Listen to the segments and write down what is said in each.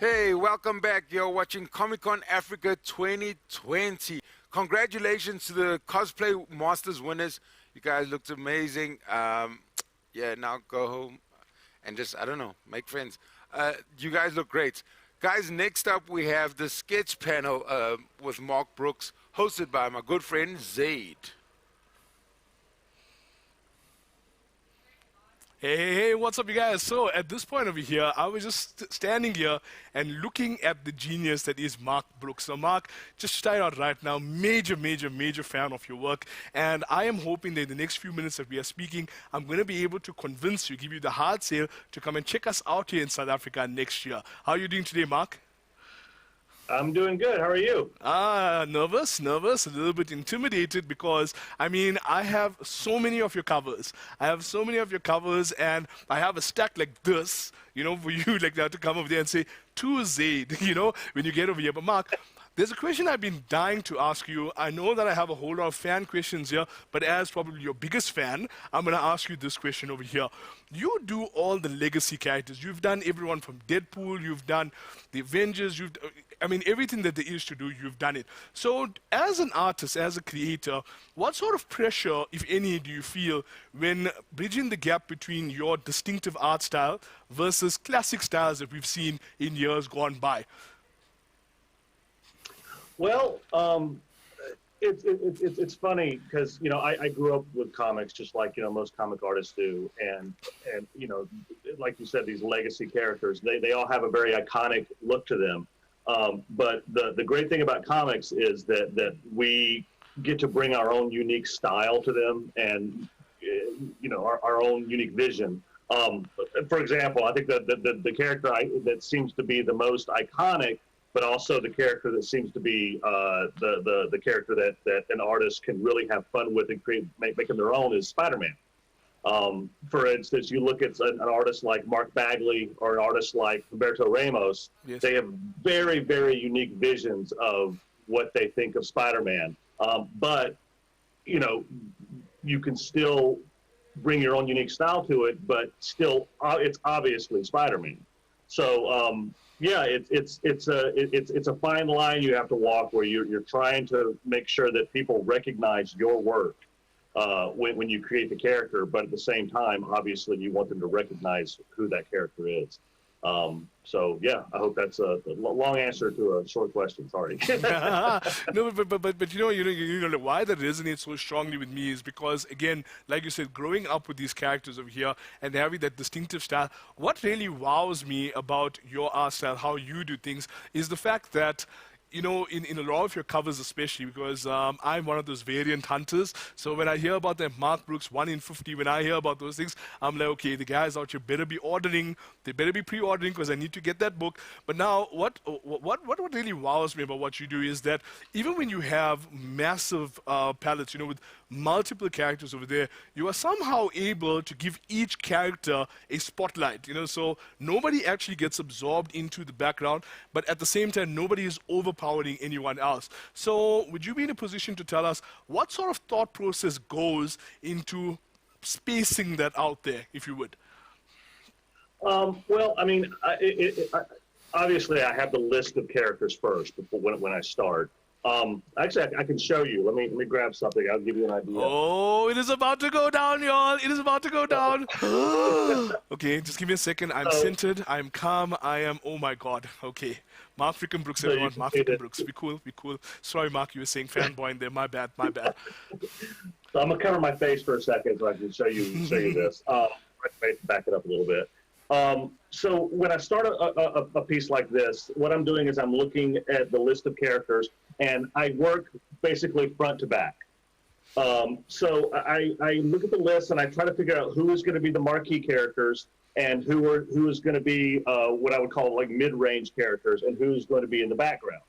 Hey, welcome back. You're watching Comic-Con Africa 2020. Congratulations to the Cosplay Masters winners. You guys looked amazing. Yeah, now go home and just, I don't know, make friends. You guys look great. Guys, next up we have the sketch panel with Mark Brooks, hosted by my good friend Zaid. Hey, what's up, you guys? So, at this point over here, I was just standing here and looking at the genius that is Mark Brooks. So, Mark, just to start out right now, major fan of your work. And I am hoping that in the next few minutes that we are speaking, I'm going to be able to convince you, give you the hard sale to come and check us out here in South Africa next year. How are you doing today, Mark? I'm doing good. How are you? Nervous, a little bit intimidated because, I mean, I have so many of your covers. And I have a stack like this, you know, for you like that to come over there and say, to Zaid, you know, when you get over here. But Mark, there's a question I've been dying to ask you. I know that I have a whole lot of fan questions here, but as probably your biggest fan, I'm going to ask you this question over here. You do all the legacy characters. You've done everyone from Deadpool, you've done the Avengers, I mean, everything that there is to do, you've done it. So as an artist, as a creator, what sort of pressure, if any, do you feel when bridging the gap between your distinctive art style versus classic styles that we've seen in years gone by? Well, it's funny because I grew up with comics just like most comic artists do, and like you said, these legacy characters they all have a very iconic look to them. But the great thing about comics is that we get to bring our own unique style to them, and our own unique vision. For example, I think that the character that seems to be the most iconic, but also the character that seems to be the character that an artist can really have fun with and make them their own is Spider-Man. For instance, you look at an artist like Mark Bagley or an artist like Humberto Ramos. Yes. They have very, very unique visions of what they think of Spider-Man. But you can still bring your own unique style to it, but still it's obviously Spider-Man. So yeah, it's a fine line you have to walk where you're trying to make sure that people recognize your work when you create the character, but at the same time, obviously, you want them to recognize who that character is. So yeah, I hope that's a long answer to a short question. Sorry. No, but you know why that resonates so strongly with me is because, again, like you said, growing up with these characters over here and having that distinctive style, what really wows me about your art style, how you do things, is the fact that in a lot of your covers especially, because I'm one of those variant hunters, so when I hear about that Mark Brooks 1 in 50, when I hear about those things, I'm like, okay, the guys out here better be ordering, they better be pre-ordering because I need to get that book. But now, what really wows me about what you do is that even when you have massive palettes, with multiple characters over there, you are somehow able to give each character a spotlight, so nobody actually gets absorbed into the background, but at the same time, nobody is overpowering anyone else. So would you be in a position to tell us what sort of thought process goes into spacing that out there, if you would? Well, I mean, obviously I have the list of characters first before when I start. Actually, I can show you. Let me grab something. I'll give you an idea. Oh, it is about to go down, y'all. It is about to go down. Okay, just give me a second. I'm centered. I'm calm. I am. Oh my God. Okay, Mark freaking Brooks, everyone. Mark freaking Brooks. Be cool. Sorry, Mark. You were saying fanboy in there. My bad. So I'm gonna cover my face for a second so I can show you this. Back it up a little bit. So when I start a piece like this, what I'm doing is I'm looking at the list of characters, and I work basically front to back. So I look at the list and I try to figure out who is going to be the marquee characters and who is going to be what I would call like mid-range characters and who's going to be in the background.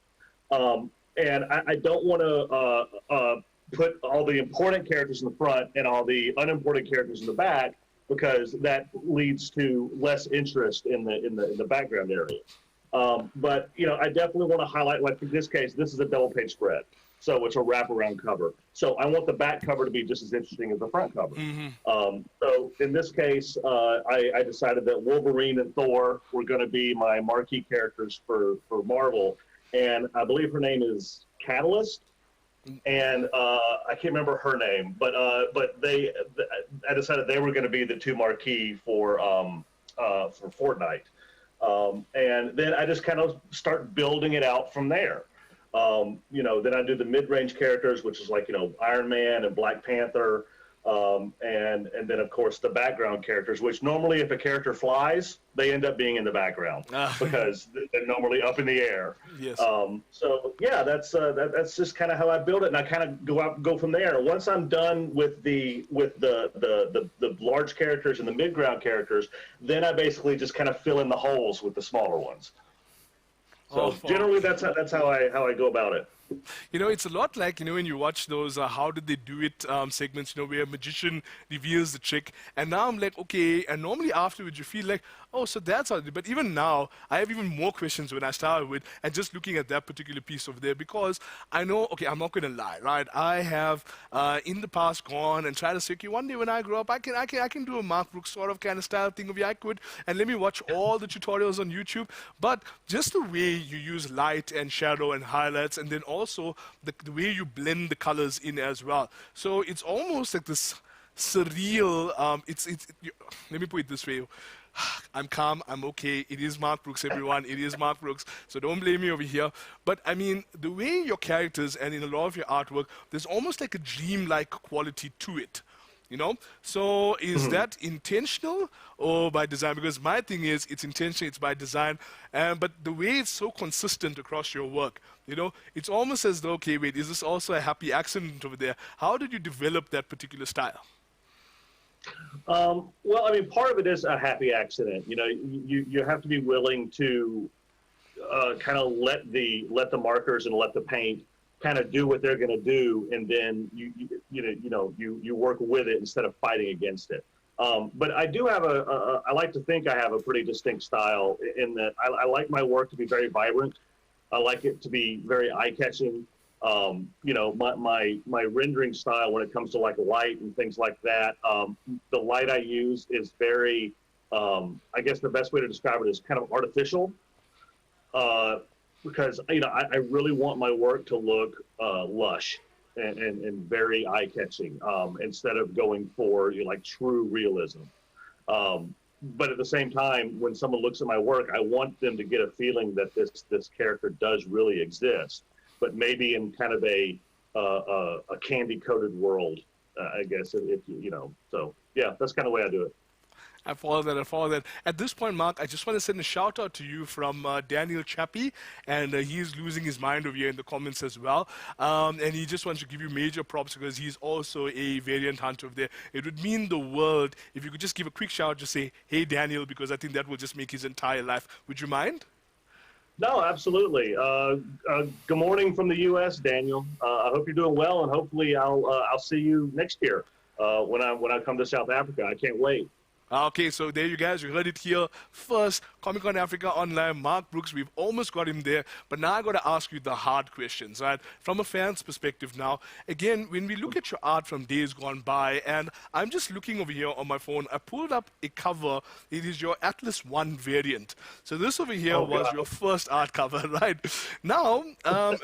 And I don't want to put all the important characters in the front and all the unimportant characters in the back, because that leads to less interest in the background area. But I definitely want to highlight, like in this case, this is a double page spread. So it's a wraparound cover. So I want the back cover to be just as interesting as the front cover. So in this case, I decided that Wolverine and Thor were going to be my marquee characters for Marvel. And I believe her name is Catalyst. And I can't remember her name, but I decided they were going to be the two marquee for Fortnite. And then I just kind of start building it out from there. Then I do the mid-range characters, which is like, Iron Man and Black Panther. And then, of course, the background characters, which normally if a character flies, they end up being in the background because they're normally up in the air. Yes. So, yeah, that's just kind of how I build it. And I kind of go from there. Once I'm done with the large characters and the mid-ground characters, then I basically just kind of fill in the holes with the smaller ones. So generally, that's how I go about it. It's a lot like, when you watch those how did they do it segments, where a magician reveals the trick. And now I'm like, okay, and normally afterwards you feel like, oh, so that's how they did. But even now, I have even more questions when I started with, and just looking at that particular piece over there, because I know, okay, I'm not going to lie, right? I have in the past gone and tried to say, okay, one day when I grow up, I can do a Mark Brooks sort of kind of style thing of, yeah, I could, and let me watch all the tutorials on YouTube. But just the way you use light and shadow and highlights, and then also the way you blend the colors in as well. So it's almost like this surreal, let me put it this way. I'm calm, I'm okay. It is Mark Brooks, everyone. It is Mark Brooks. So don't blame me over here. But I mean, the way your characters and in a lot of your artwork, there's almost like a dream-like quality to it. So is that intentional or by design? Because my thing is, it's intentional, it's by design. But the way it's so consistent across your work, it's almost as though, okay, wait, is this also a happy accident over there? How did you develop that particular style? Well, I mean, part of it is a happy accident. You have to be willing to kind of let the markers and let the paint kind of do what they're going to do, and then you work with it instead of fighting against it. But I do have I like to think I have a pretty distinct style in that I like my work to be very vibrant. I like it to be very eye-catching. My rendering style when it comes to like light and things like that, the light I use is very, I guess the best way to describe it is kind of artificial. Because I really want my work to look lush and very eye-catching instead of going for like true realism. But at the same time, when someone looks at my work, I want them to get a feeling that this character does really exist, but maybe in kind of a candy-coated world, I guess. If so yeah, that's kind of the way I do it. I follow that. At this point, Mark, I just want to send a shout out to you from Daniel Chappie, and he's losing his mind over here in the comments as well. And he just wants to give you major props because he's also a variant hunter over there. It would mean the world if you could just give a quick shout out to say, hey, Daniel, because I think that will just make his entire life. Would you mind? No, absolutely. Good morning from the U.S., Daniel. I hope you're doing well, and hopefully I'll see you next year when I come to South Africa. I can't wait. Okay, so there you guys, you heard it here first. Comic-Con Africa Online, Mark Brooks, we've almost got him there, but now I got to ask you the hard questions, right? From a fan's perspective now, again, when we look at your art from days gone by, and I'm just looking over here on my phone, I pulled up a cover. It is your Atlas 1 variant. So this over here was your first art cover, right? Now,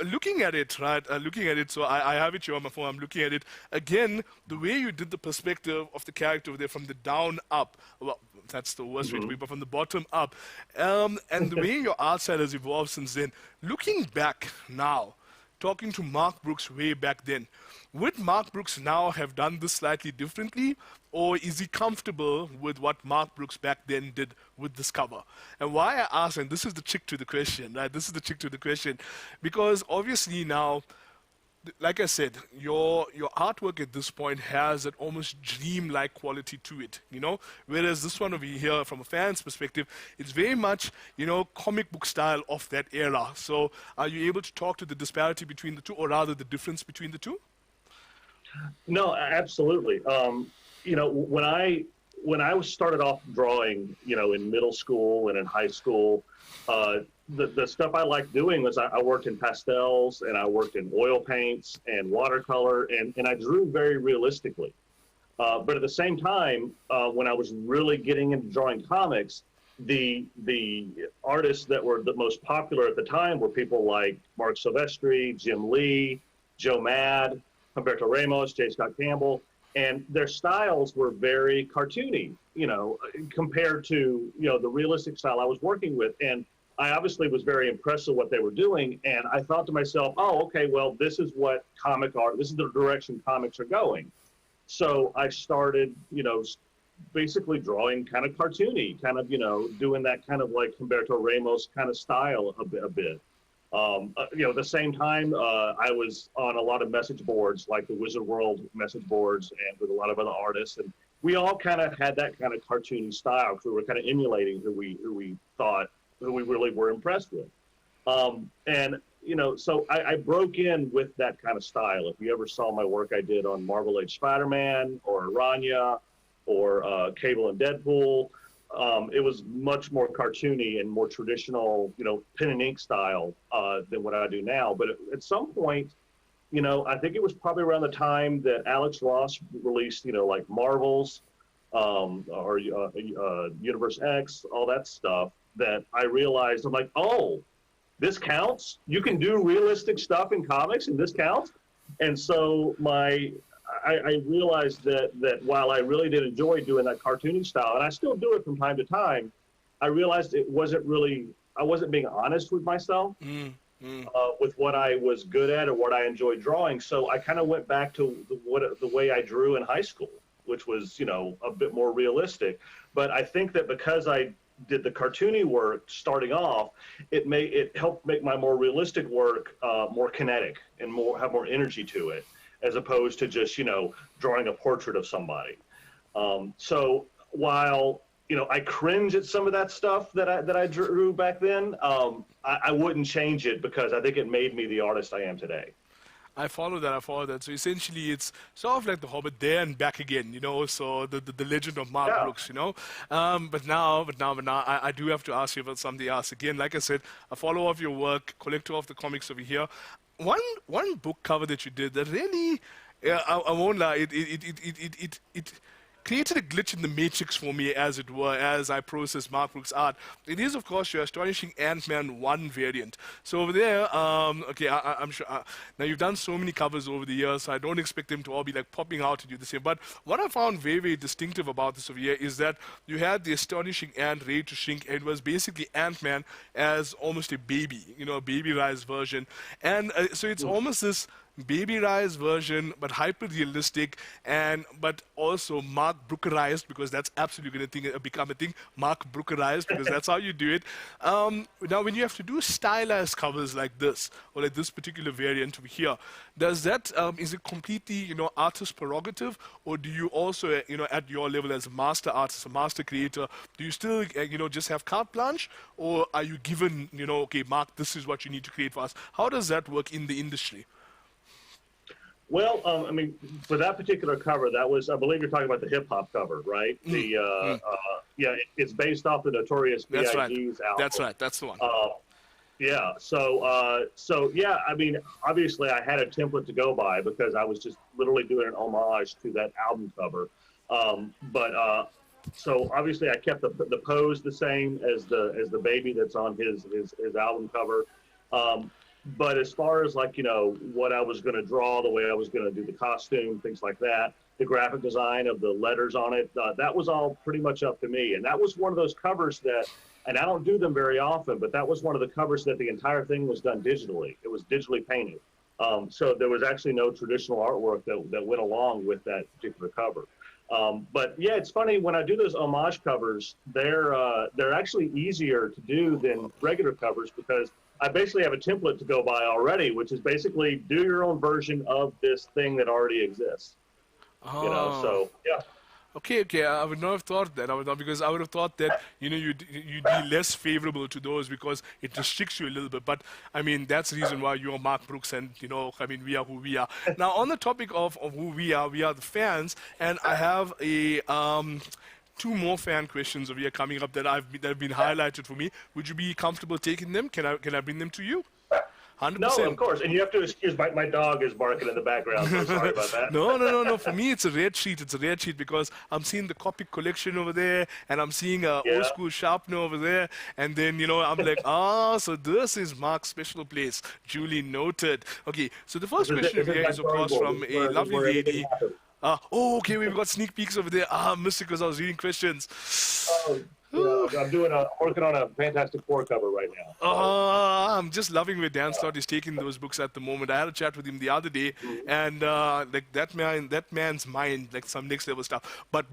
looking at it, so I have it here on my phone, I'm looking at it. Again, the way you did the perspective of the character over there from the down up, well, that's the worst way to be, but from the bottom up. And the way your art style has evolved since then, looking back now, talking to Mark Brooks way back then, would Mark Brooks now have done this slightly differently, or is he comfortable with what Mark Brooks back then did with this cover? And why I ask, and this is the trick to the question, right? This is the trick to the question, because obviously now, like I said, your artwork at this point has an almost dream-like quality to it, whereas this one over here, from a fan's perspective, it's very much, comic book style of that era. So are you able to talk to the disparity between the two, or rather the difference between the two? No, absolutely. When when I was started off drawing, in middle school and in high school, the stuff I liked doing was I worked in pastels and I worked in oil paints and watercolor, and I drew very realistically. But at the same time, when I was really getting into drawing comics, the artists that were the most popular at the time were people like Mark Silvestri, Jim Lee, Joe Mad, Humberto Ramos, J. Scott Campbell, and their styles were very cartoony, compared to, the realistic style I was working with. And I obviously was very impressed with what they were doing. And I thought to myself, oh, okay, well, this is what comic art, this is the direction comics are going. So I started, basically drawing kind of cartoony, kind of, doing that kind of like Humberto Ramos kind of style a bit. At the same time, I was on a lot of message boards, like the Wizard World message boards, and with a lot of other artists. And we all kind of had that kind of cartoony style, because we were kind of emulating who we really were impressed with. So I broke in with that kind of style. If you ever saw my work I did on Marvel Age Spider-Man or Aranya or Cable and Deadpool, it was much more cartoony and more traditional, pen and ink style than what I do now. But at some point, I think it was probably around the time that Alex Ross released, like Marvels or Universe X, all that stuff, that I realized, I'm like, oh, this counts? You can do realistic stuff in comics and this counts? And so I realized that while I really did enjoy doing that cartoony style, and I still do it from time to time, I realized I wasn't being honest with myself with what I was good at or what I enjoyed drawing. So I kind of went back to the way I drew in high school, which was, a bit more realistic. But I think that because I did the cartoony work starting off, it helped make my more realistic work more kinetic and have more energy to it, as opposed to just, drawing a portrait of somebody. So while, I cringe at some of that stuff that I drew back then, I wouldn't change it, because I think it made me the artist I am today. I follow that. So essentially, it's sort of like The Hobbit there and back again, so the legend of Mark Brooks, But now, I do have to ask you about something else. Again, like I said, a follower of your work, collector of the comics over here. One book cover that you did that really, I won't lie, it created a glitch in the matrix for me, as it were, as I process Mark Brooks' art. It is, of course, your astonishing Ant-Man 1 variant. So over there, I'm sure, now you've done so many covers over the years, so I don't expect them to all be like popping out at you the same. But what I found very, very distinctive about this over here is that you had the astonishing Ant ready to shrink, and it was basically Ant-Man as almost a baby, a baby-rise version. And so it's almost this baby rise version, but hyper realistic, but also Mark Brookerized, because that's absolutely going to become a thing. Mark Brookerized, because that's how you do it. Now, when you have to do stylized covers like this, or like this particular variant over here, does that is it completely artist prerogative, or do you also at your level as a master artist, a master creator, do you still just have carte blanche, or are you given okay, Mark, this is what you need to create for us? How does that work in the industry? Well, for that particular cover, that was, I believe you're talking about the hip hop cover, right? It's based off the Notorious B.I.G.'s album. That's right. That's the one. Obviously I had a template to go by, because I was just literally doing an homage to that album cover. So obviously I kept the pose the same as the baby that's on his album cover. But as far as what I was going to draw, the way I was going to do the costume, things like that, the graphic design of the letters on it, that was all pretty much up to me. And that was one of those covers that, and I don't do them very often, but that was one of the covers that the entire thing was done digitally. It was digitally painted. So there was actually no traditional artwork that went along with that particular cover. But yeah, it's funny, when I do those homage covers, they're actually easier to do than regular covers, because I basically have a template to go by already, which is basically do your own version of this thing that already exists. So yeah. Okay. I would not have thought that. Because I would have thought that you'd be less favorable to those, because it restricts you a little bit. But I mean, that's the reason why you're Mark Brooks, and we are who we are. Now, on the topic of who we are the fans, and I have a two more fan questions over here coming up that have been highlighted for me. Would you be comfortable taking them? Can I bring them to you? 100%. No, of course. And you have to excuse my dog is barking in the background, so sorry about that. No. For me, it's a rare treat. It's a rare treat because I'm seeing the Copic collection over there, and I'm seeing a old school sharpener over there, and then I'm like, so this is Mark's special place. Duly noted. Okay, so the first question here is of course from a lovely lady. Okay, we've got sneak peeks over there. I missed it because I was reading questions. I'm working on a Fantastic Four cover right now. I'm just loving where Dan Slott is taking those books at the moment. I had a chat with him the other day, and like that man's mind, like some next level stuff. But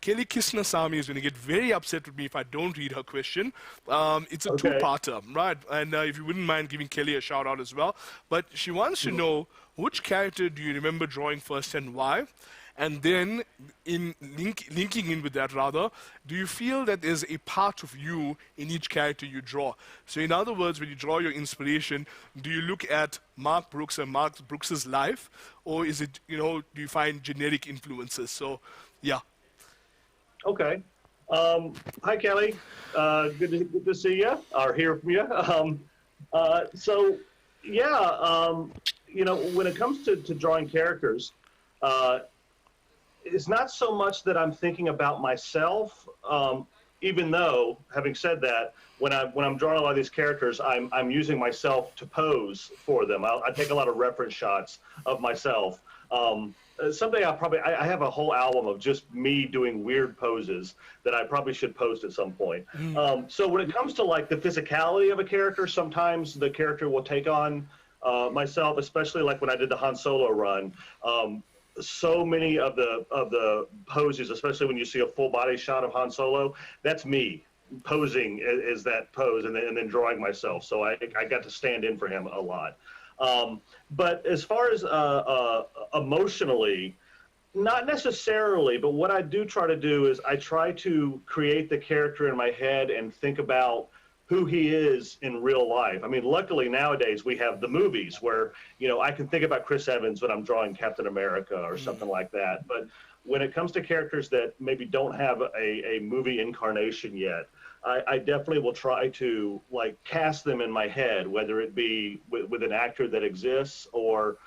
Kelly Kishnasamy is going to get very upset with me if I don't read her question. It's a two-parter, right? And if you wouldn't mind giving Kelly a shout out as well. But she wants to know, which character do you remember drawing first and why? And then, linking in with that rather, do you feel that there's a part of you in each character you draw? So in other words, when you draw your inspiration, do you look at Mark Brooks and Mark Brooks's life, or is it, do you find generic influences? So, yeah. Okay. Hi, Kelly. Good to see you or hear from you. When it comes to drawing characters, it's not so much that I'm thinking about myself, even though, having said that, when I'm drawing a lot of these characters, I'm using myself to pose for them. I take a lot of reference shots of myself. Someday I have a whole album of just me doing weird poses that I probably should post at some point. So when it comes to like the physicality of a character, sometimes the character will take on myself, especially like when I did the Han Solo run. So many of the poses, especially when you see a full body shot of Han Solo, that's me posing as that pose and then drawing myself. So I got to stand in for him a lot. But as far as emotionally, not necessarily, but what I do try to do is I try to create the character in my head and think about who he is in real life. I mean, luckily nowadays we have the movies where, I can think about Chris Evans when I'm drawing Captain America or something like that. But when it comes to characters that maybe don't have a movie incarnation yet, I definitely will try to like cast them in my head, whether it be with an actor that exists or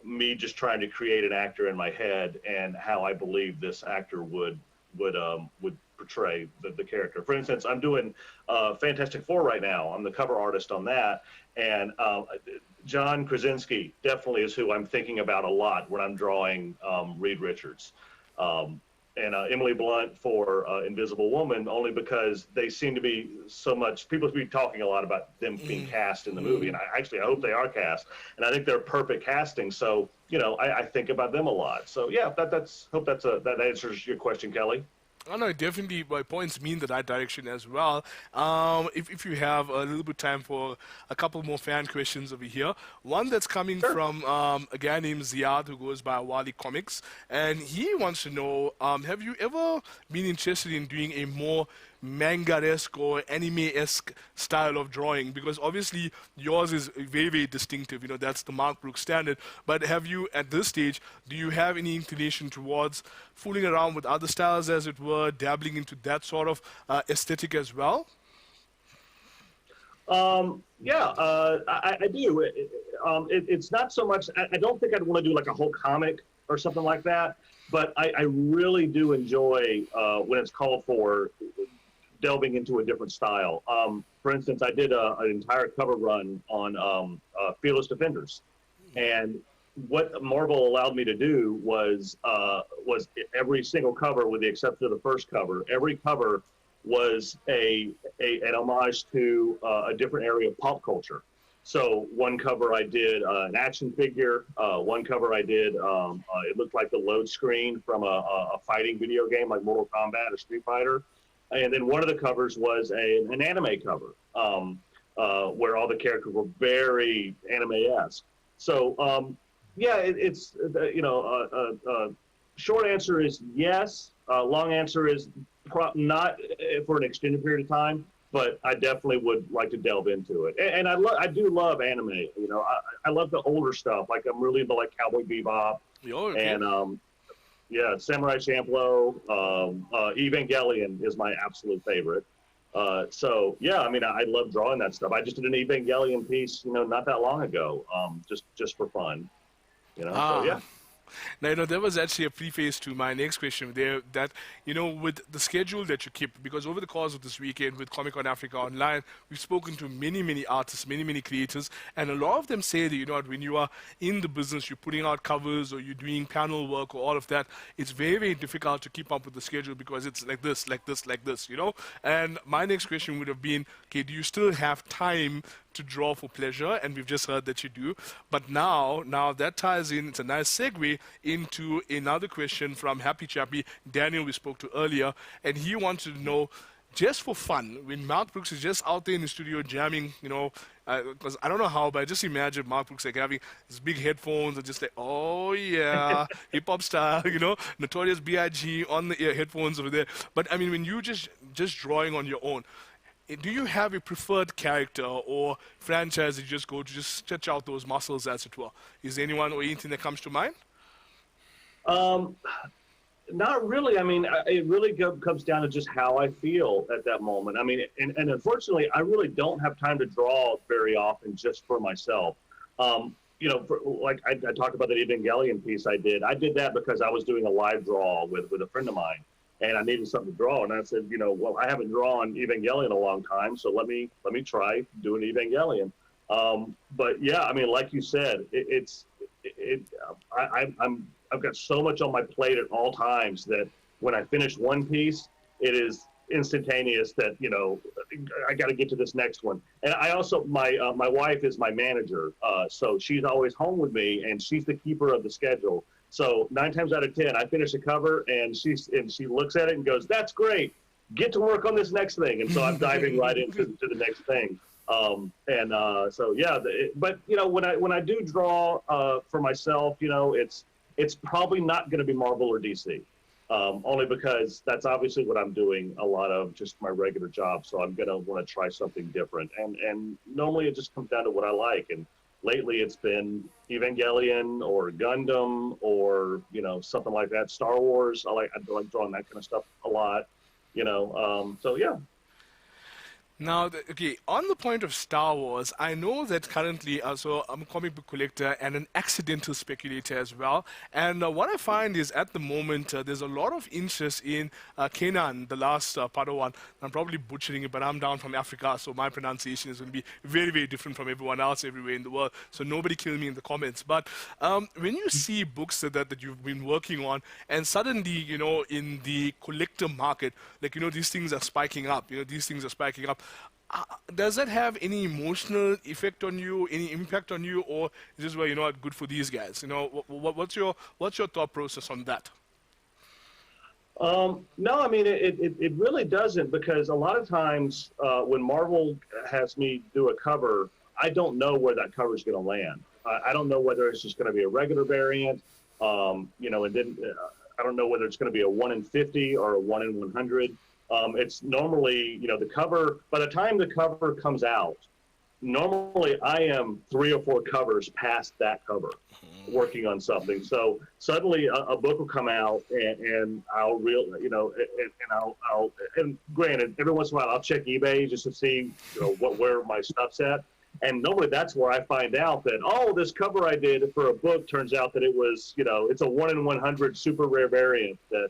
me just trying to create an actor in my head and how I believe this actor would portray the character. For instance, I'm doing Fantastic Four right now. I'm the cover artist on that, and John Krasinski definitely is who I'm thinking about a lot when I'm drawing Reed Richards. And Emily Blunt for Invisible Woman, only because they seem to be so much, people be talking a lot about them being cast in the movie, and I hope they are cast, and I think they're perfect casting, so, I think about them a lot. So, yeah, hope that answers your question, Kelly. Oh, no, definitely my points mean the right direction as well. If you have a little bit time for a couple more fan questions over here. One that's coming from a guy named Ziad who goes by Wali Comics. And he wants to know, have you ever been interested in doing a more manga-esque or anime-esque style of drawing? Because obviously yours is very, very distinctive. That's the Mark Brooks standard. But have you, at this stage, do you have any inclination towards fooling around with other styles, as it were, dabbling into that sort of aesthetic as well? I do. It's not so much, I don't think I'd want to do like a whole comic or something like that, but I really do enjoy when it's called for delving into a different style. For instance, I did an entire cover run on Fearless Defenders, and what Marvel allowed me to do was every single cover, with the exception of the first cover, every cover was an homage to a different area of pop culture. So one cover I did an action figure. One cover I did, it looked like the load screen from a fighting video game like Mortal Kombat or Street Fighter. And then one of the covers was an anime cover where all the characters were very anime-esque. So, short answer is yes. Long answer is not for an extended period of time, but I definitely would like to delve into it. And I do love anime. I love the older stuff. Like I'm really into like Cowboy Bebop and Samurai Champloo, Evangelion is my absolute favorite. So yeah, I mean, I love drawing that stuff. I just did an Evangelion piece, not that long ago, just for fun, So yeah. Now, there was actually a preface to my next question there that, with the schedule that you keep, because over the course of this weekend with Comic Con Africa Online, we've spoken to many, many artists, many, many creators, and a lot of them say that, when you are in the business, you're putting out covers or you're doing panel work or all of that, it's very, very difficult to keep up with the schedule because it's like this, like this, like this, And my next question would have been, okay, do you still have time to draw for pleasure? And we've just heard that you do. But now that ties in, it's a nice segue into another question from Happy Chappy, Daniel, we spoke to earlier, and he wanted to know, just for fun, when Mark Brooks is just out there in the studio jamming, because I don't know how, but I just imagine Mark Brooks like having his big headphones and just like, oh yeah, hip hop style, Notorious B.I.G. on the ear headphones over there. But I mean, when you just drawing on your own, do you have a preferred character or franchise that you just go to just stretch out those muscles, as it were? Is there anyone or anything that comes to mind? Not really. I mean, it really comes down to just how I feel at that moment. I mean, and unfortunately, I really don't have time to draw very often just for myself. Like I talked about that Evangelion piece I did. I did that because I was doing a live draw with a friend of mine, and I needed something to draw. And I said, well, I haven't drawn Evangelion in a long time, so let me try doing Evangelion. But yeah, I mean, like you said, I've got so much on my plate at all times that when I finish one piece, it is instantaneous that, I got to get to this next one. And I also, my wife is my manager. So she's always home with me and she's the keeper of the schedule. So 9 times out of 10, I finish a cover and she looks at it and goes, "That's great. Get to work on this next thing." And so I'm diving right into the next thing. So yeah, but when I do draw for myself, it's probably not going to be Marvel or DC, only because that's obviously what I'm doing a lot of, just my regular job. So I'm going to want to try something different. And normally it just comes down to what I like. And lately it's been Evangelion or Gundam or, something like that. Star Wars. I like drawing that kind of stuff a lot, so yeah. Now, on the point of Star Wars, I know that currently, so I'm a comic book collector and an accidental speculator as well. And what I find is at the moment, there's a lot of interest in Kenan, the last Padawan. I'm probably butchering it, but I'm down from Africa, so my pronunciation is going to be very, very different from everyone else everywhere in the world. So nobody kill me in the comments. But when you see books that you've been working on, and suddenly, in the collector market, these things are spiking up, does that have any emotional effect on you, any impact on you, or is this where good for these guys? What's your thought process on that? No, I mean it really doesn't, because a lot of times when Marvel has me do a cover, I don't know where that cover is going to land. I don't know whether it's just going to be a regular variant, and then I don't know whether it's going to be a 1 in 50 or a 1 in 100. It's normally, the cover, by the time the cover comes out, normally I am 3 or 4 covers past that cover working on something. So suddenly a book will come out and I'll and granted, every once in a while I'll check eBay just to see, where my stuff's at. And normally that's where I find out that, this cover I did for a book turns out that it was, it's a 1 in 100 super rare variant that,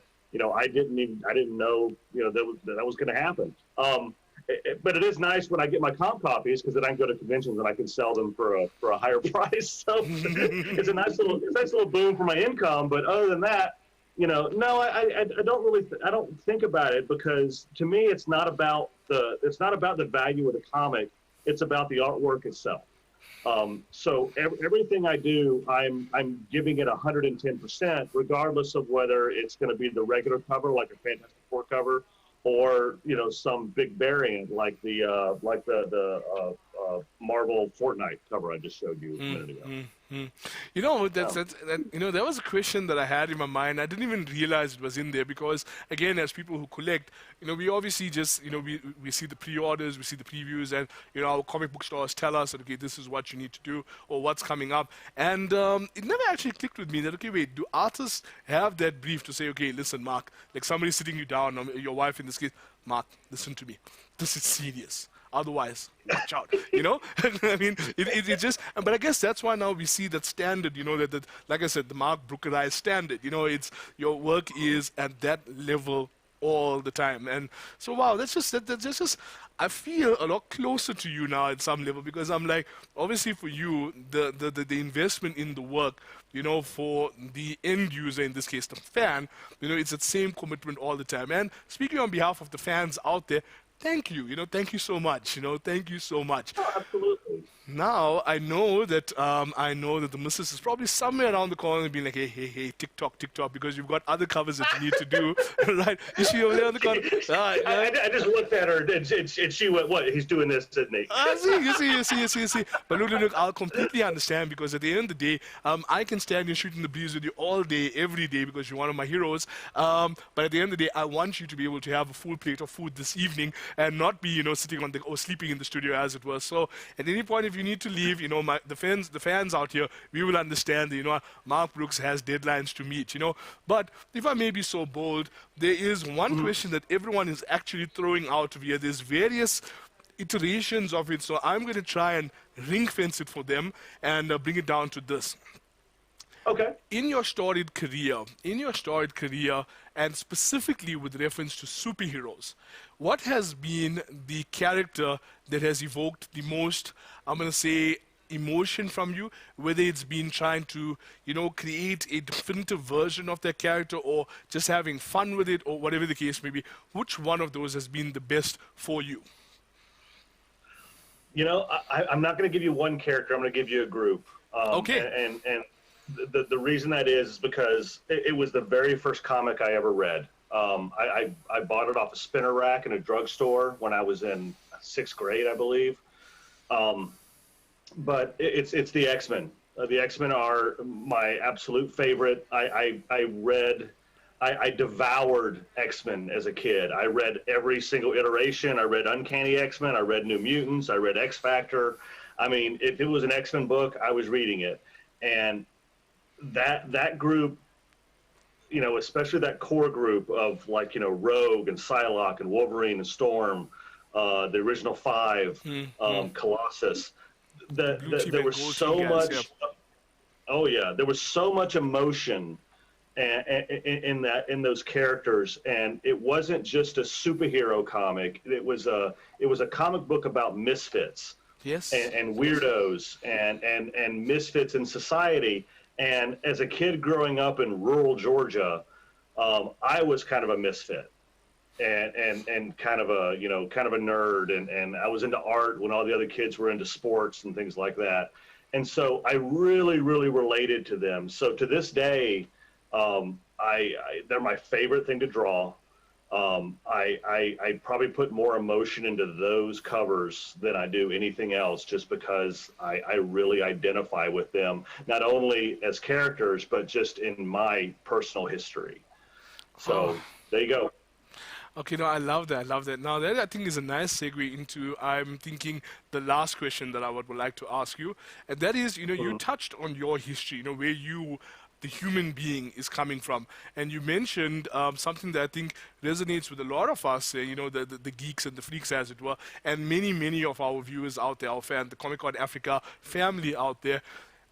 I didn't know, that was going to happen. But it is nice when I get my comp copies, because then I can go to conventions and I can sell them for a higher price. So it's a nice little boom for my income. But other than that, no, I don't think about it, because to me it's not about the value of the comic. It's about the artwork itself. So everything I do, I'm giving it 110%, regardless of whether it's going to be the regular cover, like a Fantastic Four cover, or some big variant like the Marvel Fortnite cover I just showed you a minute ago. You know, that was a question that I had in my mind. I didn't even realize it was in there because, again, as people who collect, we obviously just, we see the pre-orders, we see the previews, and, our comic book stores tell us that, okay, this is what you need to do or what's coming up. And it never actually clicked with me that, okay, wait, do artists have that brief to say, okay, listen, Mark, like somebody sitting you down, your wife in this case, Mark, listen to me. This is serious. Otherwise, watch out, I mean, it just, but I guess that's why now we see that standard, that like I said, the Mark Brookerized standard, it's, your work is at that level all the time. And so, wow, that's just, I feel a lot closer to you now at some level because I'm like, obviously for you, the investment in the work, for the end user, in this case, the fan, it's that same commitment all the time. And speaking on behalf of the fans out there, thank you. Thank you so much. Thank you so much. Oh, absolutely. Now I know that the missus is probably somewhere around the corner and being like, hey, TikTok, because you've got other covers that you need to do, right? Is she over there on the corner? I just looked at her and she went, "What? He's doing this, isn't he?" You see. But look, I'll completely understand because at the end of the day, I can stand and shoot in the breeze with you all day, every day because you're one of my heroes. But at the end of the day, I want you to be able to have a full plate of food this evening and not be, sitting on or sleeping in the studio as it was. So at any point, if you need to leave, the fans out here, we will understand that, Mark Brooks has deadlines to meet, But if I may be so bold, there is one question that everyone is actually throwing out here. There's various iterations of it, so I'm going to try and ring fence it for them and bring it down to this. Okay. In your storied career, and specifically with reference to superheroes, what has been the character that has evoked the most, I'm going to say, emotion from you, whether it's been trying to, create a definitive version of that character or just having fun with it or whatever the case may be? Which one of those has been the best for you? I'm not going to give you one character. I'm going to give you a group. Okay. And the reason that is because it was the very first comic I ever read. I bought it off a spinner rack in a drugstore when I was in 6th grade, I believe. But it's the X-Men. The X-Men are my absolute favorite. I devoured X-Men as a kid. I read every single iteration. I read Uncanny X-Men. I read New Mutants. I read X-Factor. I mean, if it was an X-Men book, I was reading it. And that group, especially that core group of Rogue and Psylocke and Wolverine and Storm, the original 5, Colossus. There was so much. Yep. Oh yeah, there was so much emotion in those characters, and it wasn't just a superhero comic. It was a comic book about misfits. Yes. And weirdos and misfits in society. And as a kid growing up in rural Georgia, I was kind of a misfit and kind of a nerd. And I was into art when all the other kids were into sports and things like that. And so I really, really related to them. So to this day, they're my favorite thing to draw. I probably put more emotion into those covers than I do anything else, just because I really identify with them, not only as characters, but just in my personal history. So there you go. Okay, no, I love that. Now, that I think is a nice segue into, I'm thinking, the last question that I would like to ask you. And that is, you touched on your history, where you, the human being, is coming from. And you mentioned something that I think resonates with a lot of us, the geeks and the freaks, as it were, and many, many of our viewers out there, our fans, the Comic Con Africa family out there.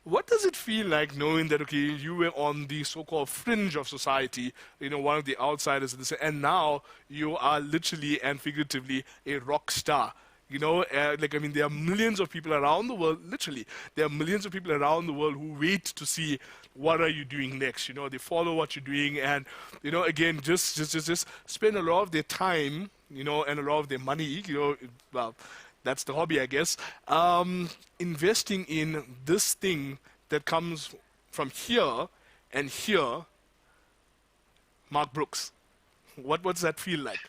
What does it feel like knowing that, okay, you were on the so-called fringe of society, one of the outsiders, and now you are literally and figuratively a rock star? There are millions of people around the world, literally, there are millions of people around the world who wait to see what are you doing next. They follow what you're doing, and, again, just spend a lot of their time, and a lot of their money, well, that's the hobby, I guess, investing in this thing that comes from here and here. Mark Brooks, what does that feel like?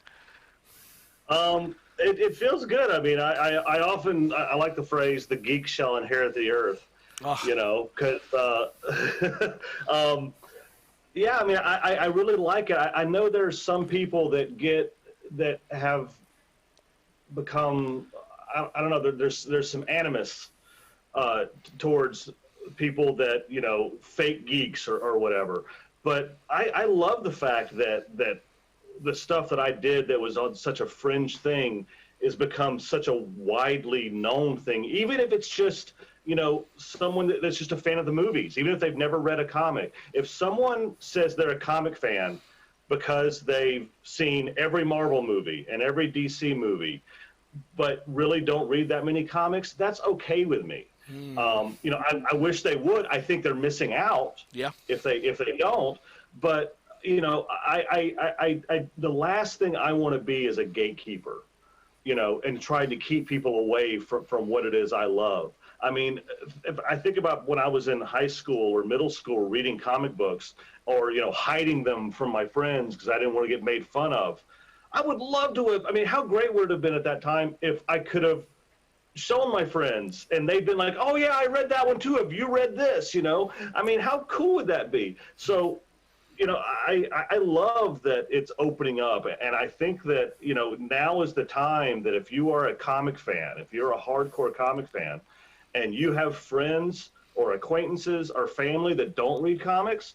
It feels good. I mean, I often I like the phrase "the geek shall inherit the earth." Ah. You know, because yeah, I mean, I really like it. I know there's some people that have become I don't know. There's some animus towards people that fake geeks or whatever. But I love the fact that the stuff that I did that was on such a fringe thing has become such a widely known thing, even if it's just someone that's just a fan of the movies, even if they've never read a comic. If someone says they're a comic fan because they've seen every Marvel movie and every DC movie, but really don't read that many comics, that's okay with me. I wish they would. I think they're missing out. Yeah. If they don't. But the last thing I want to be is a gatekeeper, and trying to keep people away from what it is I love. I mean, if I think about when I was in high school or middle school reading comic books, or hiding them from my friends because I didn't want to get made fun of. I would love to have. I mean, how great would it have been at that time if I could have shown my friends and they've been like, "Oh yeah, I read that one too. Have you read this?" I mean, how cool would that be? So, I love that it's opening up, and I think that now is the time that if you are a comic fan, if you're a hardcore comic fan, and you have friends or acquaintances or family that don't read comics,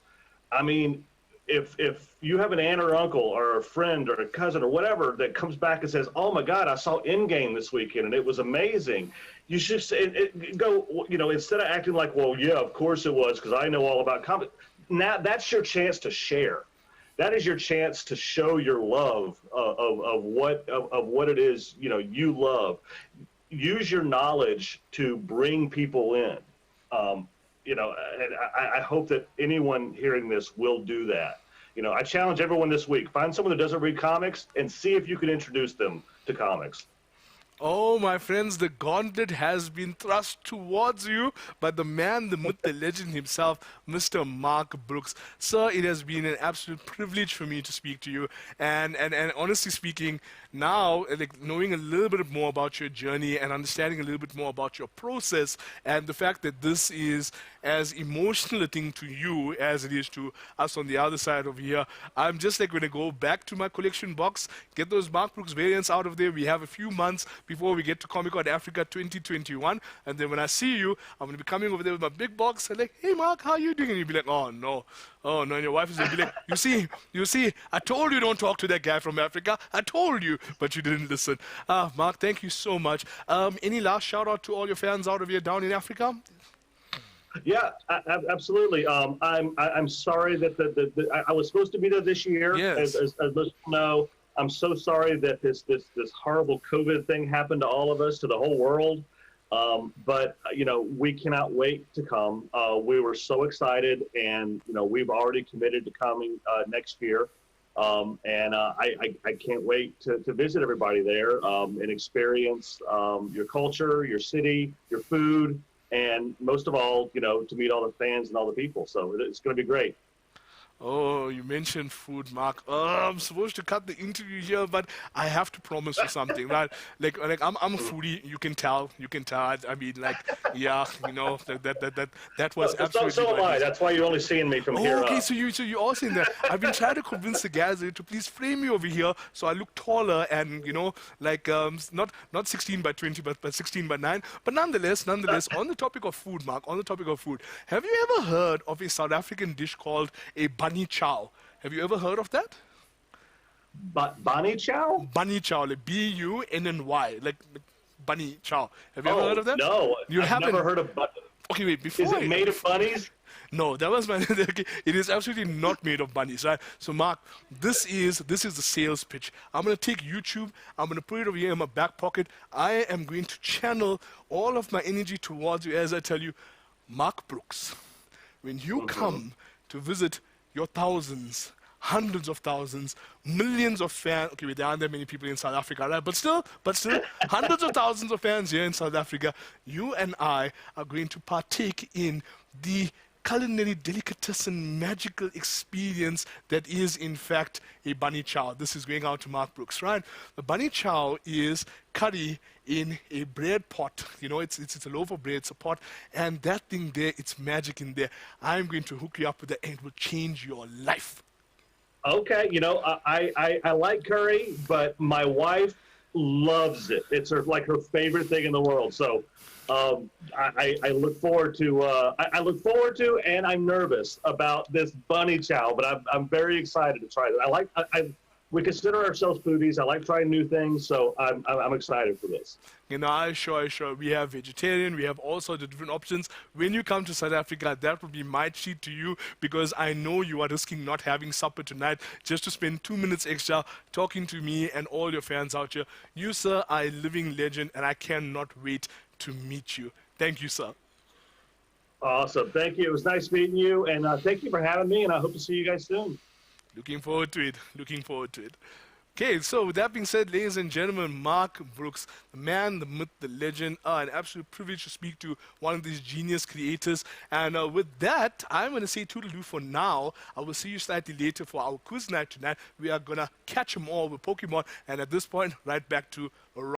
I mean, if you have an aunt or uncle or a friend or a cousin or whatever that comes back and says, "Oh my God, I saw Endgame this weekend and it was amazing," you should say, go, instead of acting like, "Well, yeah, of course it was because I know all about comics." Now that's your chance to share. That is your chance to show your love of what it is you love. Use your knowledge to bring people in. And I hope that anyone hearing this will do that. I challenge everyone this week, find someone that doesn't read comics and see if you can introduce them to comics. Oh, my friends, the gauntlet has been thrust towards you by the man, the myth, the legend himself, Mr. Mark Brooks. Sir, it has been an absolute privilege for me to speak to you. And honestly speaking, now, like knowing a little bit more about your journey and understanding a little bit more about your process and the fact that this is as emotional a thing to you as it is to us on the other side of here, I'm just like going to go back to my collection box, get those Mark Brooks variants out of there. We have a few months before we get to Comic-Con Africa 2021, and then when I see you, I'm going to be coming over there with my big box and like, "Hey Mark, how are you doing?" And you'll be like, "Oh no." And your wife is going to be like, you see, I told you don't talk to that guy from Africa. I told you, but you didn't listen. Mark, thank you so much. Any last shout out to all your fans out of here down in Africa? Yeah, absolutely. I'm sorry that I was supposed to be there this year. Yes. As most people know, I'm so sorry that this horrible COVID thing happened to all of us, to the whole world. But we cannot wait to come. We were so excited, and we've already committed to coming next year. And I can't wait to visit everybody there and experience your culture, your city, your food, and most of all, to meet all the fans and all the people. So it's going to be great. Oh, you mentioned food, Mark. I'm supposed to cut the interview here, but I have to promise you something, right? Like I'm a foodie. You can tell. I mean, like, yeah, that was absolutely. So am I. That's why you're only seeing me from here. Okay, so you are saying that. I've been trying to convince the guys to please frame me over here so I look taller and like not 16 by 20, but 16 by 9. But nonetheless, on the topic of food, Mark, have you ever heard of a South African dish called a bunny chow? Have you ever heard of that? Bunny chow? Bunny chow, like Bunny, like bunny chow. Have you ever heard of that? No, You I've haven't? never heard of bunny. Okay, wait. Before Is it made of bunnies? No, that was my. Okay, it is absolutely not made of bunnies, right? So, Mark, this is the sales pitch. I'm gonna take YouTube. I'm gonna put it over here in my back pocket. I am going to channel all of my energy towards you as I tell you, Mark Brooks, when you come to visit your thousands, hundreds of thousands, millions of fans. Okay, there aren't that many people in South Africa, right? But still, hundreds of thousands of fans here in South Africa. You and I are going to partake in the culinary delicatessen magical experience that is in fact a bunny chow. This is going out to Mark Brooks, right? The bunny chow is curry in a bread pot. You know, it's a loaf of bread, it's a pot, and that thing there, it's magic in there. I'm going to hook you up with that, and it will change your life. Okay, I like curry, but my wife loves it. It's her favorite thing in the world. So I look forward to and I'm nervous about this bunny chow, but I'm very excited to try it. We consider ourselves foodies. I like trying new things, so I'm excited for this. You know, sure. We have vegetarian, we have all sorts of different options. When you come to South Africa, that will be my treat to you, because I know you are risking not having supper tonight just to spend 2 minutes extra talking to me and all your fans out here. You, sir, are a living legend, and I cannot wait to meet you. Thank you, sir. Awesome. Thank you. It was nice meeting you, and thank you for having me, and I hope to see you guys soon. Looking forward to it. Okay, so with that being said, ladies and gentlemen, Mark Brooks, the man, the myth, the legend, an absolute privilege to speak to one of these genius creators. And with that, I'm going to say toodaloo for now. I will see you slightly later for our quiz night tonight. We are going to catch them all with Pokemon. And at this point, right back to